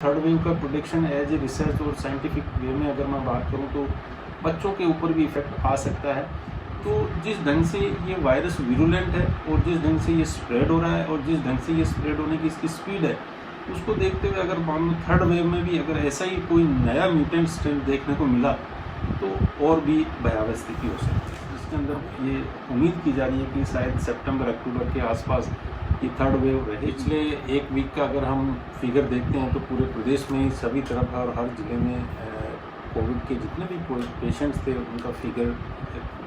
Third wave का prediction as a research और scientific way में अगर मैं बात करूं तो बच्चों के ऊपर भी इफेक्ट आ सकता है। तो जिस ढंग से ये वायरस विरुलेंट है और जिस ढंग से ये स्प्रेड हो रहा है और जिस ढंग से ये स्प्रेड होने की इसकी स्पीड है, उसको देखते हुए अगर मान लो थर्ड वेव में भी अगर ऐसा ही कोई नया म्यूटेंट स्ट्रेन देखने को मिला तो और भी भयावह स्थिति हो सकती है, जिसके अंदर ये उम्मीद की जा रही है कि शायद सितंबर अक्टूबर के आसपास ये थर्ड वेव रहे। पिछले एक वीक का अगर हम फिगर देखते हैं तो पूरे प्रदेश में ही सभी तरफ और हर जिले में कोविड के जितने भी पेशेंट्स थे उनका फिगर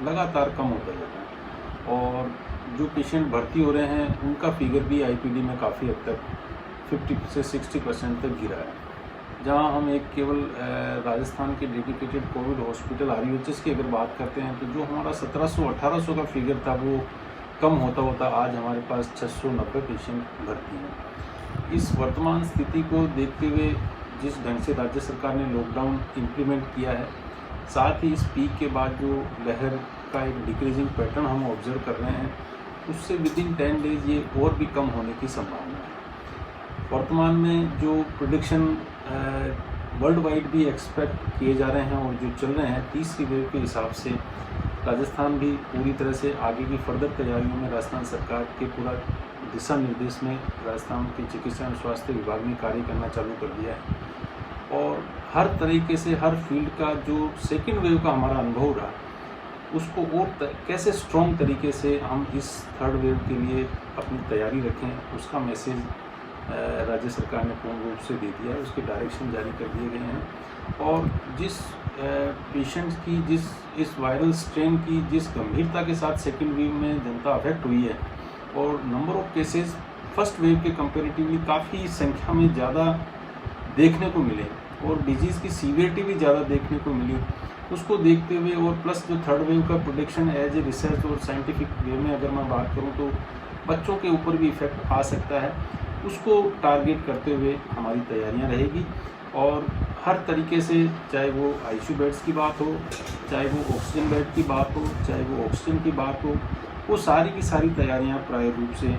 लगातार कम होता जा रहा है और जो पेशेंट भर्ती हो रहे हैं उनका फिगर भी आईपीडी में काफ़ी हद तक 50 से 60% तक गिरा है। जहां हम एक केवल राजस्थान के डेडिकेटेड कोविड हॉस्पिटल आरयूएचएस की अगर बात करते हैं तो जो हमारा 1700-1800 का फिगर था वो कम होता होता आज हमारे पास 690 पेशेंट भर्ती हैं। इस वर्तमान स्थिति को देखते हुए जिस ढंग से राज्य सरकार ने लॉकडाउन इम्प्लीमेंट किया है, साथ ही इस पीक के बाद जो लहर का एक डिक्रीजिंग पैटर्न हम ऑब्जर्व कर रहे हैं, उससे विदिन 10 डेज ये और भी कम होने की संभावना है। वर्तमान में जो प्रोडिक्शन वर्ल्ड वाइड भी एक्सपेक्ट किए जा रहे हैं और जो चल रहे हैं तीसरी वेव के हिसाब से राजस्थान भी पूरी तरह से आगे की फर्दर तैयारियों में राजस्थान सरकार के पूरा दिशा निर्देश में राजस्थान के चिकित्सा एवं स्वास्थ्य विभाग ने कार्य करना चालू कर दिया है और हर तरीके से हर फील्ड का जो सेकेंड वेव का हमारा अनुभव रहा उसको और कैसे स्ट्रॉन्ग तरीके से हम इस थर्ड वेव के लिए अपनी तैयारी रखें, उसका मैसेज राज्य सरकार ने पूर्ण रूप से दे दिया है। उसके डायरेक्शन जारी कर दिए गए हैं और जिस पेशेंट्स की इस वायरल स्ट्रेन की जिस गंभीरता के साथ सेकेंड वेव में जनता अफेक्ट हुई है और number of cases first wave के कंपेरेटिवली काफ़ी संख्या में ज़्यादा देखने को मिले और डिजीज़ की सीवियरिटी भी ज़्यादा देखने को मिली, उसको देखते हुए और प्लस जो थर्ड वेव का प्रोडिक्शन एज ए रिसर्च और साइंटिफिक वे में अगर मैं बात करूं तो बच्चों के ऊपर भी इफेक्ट आ सकता है, उसको टारगेट करते हुए हमारी तैयारियां रहेगी और हर तरीके से चाहे वो आईसीयू बेड्स की बात हो, चाहे वो ऑक्सीजन बेड की बात हो, चाहे वो ऑक्सीजन की बात हो, वो सारी की सारी तैयारियां प्राय रूप से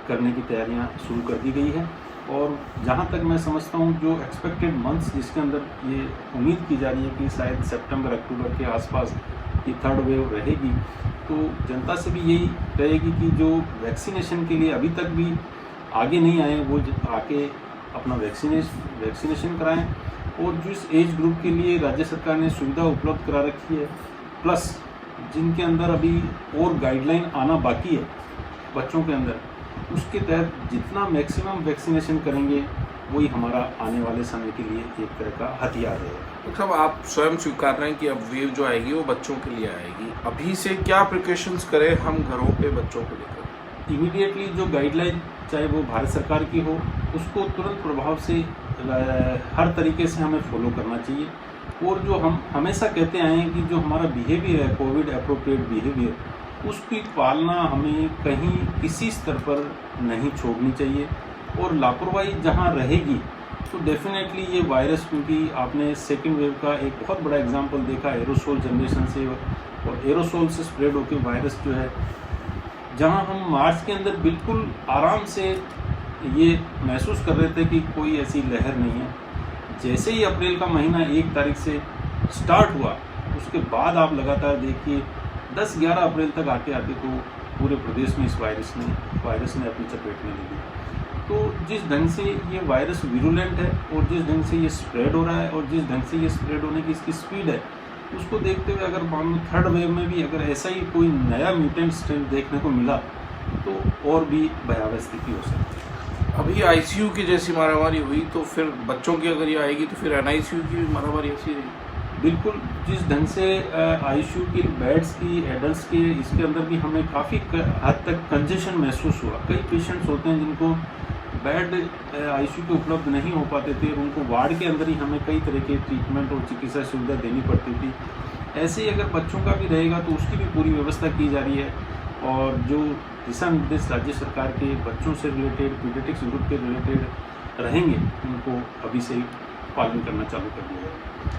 करने की तैयारियां शुरू कर दी गई है। और जहां तक मैं समझता हूं जो एक्सपेक्टेड मंथ्स जिसके अंदर ये उम्मीद की जा रही है कि शायद सितंबर अक्टूबर के आसपास ये थर्ड वेव रहेगी, तो जनता से भी यही रहेगी कि जो वैक्सीनेशन के लिए अभी तक भी आगे नहीं आए वो आके अपना वैक्सीनेशन कराएं और जिस एज ग्रुप के लिए राज्य सरकार ने सुविधा उपलब्ध करा रखी है, प्लस जिनके अंदर अभी और गाइडलाइन आना बाकी है बच्चों के अंदर, उसके तहत जितना मैक्सिमम वैक्सीनेशन करेंगे वही हमारा आने वाले समय के लिए एक तरह का हथियार है। तो साहब आप स्वयं स्वीकार रहे हैं कि अब वेव जो आएगी वो बच्चों के लिए आएगी, अभी से क्या प्रिकॉशंस करें हम घरों पे बच्चों को लेकर? इमीडिएटली जो गाइडलाइन चाहे वो भारत सरकार की हो उसको तुरंत प्रभाव से हर तरीके से हमें फॉलो करना चाहिए और जो हम हमेशा कहते आए हैं कि जो हमारा बिहेवियर है कोविड अप्रोप्रिएट बिहेवियर, उसकी पालना हमें कहीं किसी स्तर पर नहीं छोड़नी चाहिए और लापरवाही जहां रहेगी तो डेफिनेटली ये वायरस, क्योंकि आपने सेकेंड वेव का एक बहुत बड़ा एग्जांपल देखा एरोसोल जनरेशन से और एरोसोल से स्प्रेड होकर वायरस जो है, जहां हम मार्च के अंदर बिल्कुल आराम से ये महसूस कर रहे थे कि कोई ऐसी लहर नहीं है, जैसे ही अप्रैल का महीना 1 तारीख से स्टार्ट हुआ उसके बाद आप लगातार देखिए 10-11 अप्रैल तक आते आते तो पूरे प्रदेश में इस वायरस ने अपनी चपेट में ले ली। तो जिस ढंग से ये वायरस विरुलेंट है और जिस ढंग से ये स्प्रेड हो रहा है और जिस ढंग से ये स्प्रेड होने की इसकी स्पीड है, उसको देखते हुए अगर मान लो थर्ड वेव में भी अगर ऐसा ही कोई नया म्यूटेंट स्ट्रेन देखने को मिला तो और भी भयावह स्थिति हो सकती है। अभी आईसीयू की जैसी मारामारी हुई तो फिर बच्चों की अगर ये आएगी तो फिर एनआईसीयू की भी मारामारी ऐसी रहेगी? बिल्कुल, जिस ढंग से आईसीयू की बेड्स की एडल्ट्स के इसके अंदर भी हमें काफ़ी हद तक कंजेशन महसूस हुआ। कई पेशेंट्स होते हैं जिनको बेड आईसीयू के उपलब्ध नहीं हो पाते थे और उनको वार्ड के अंदर ही हमें कई तरह के ट्रीटमेंट और चिकित्सा सुविधा देनी पड़ती थी। ऐसे ही अगर बच्चों का भी रहेगा तो उसकी भी पूरी व्यवस्था की जा रही है और जो दिशा निर्देश राज्य सरकार के बच्चों से रिलेटेड पीडियाट्रिक्स ग्रुप के रिलेटेड रहेंगे उनको अभी से ही पालन करना चालू कर दिया है।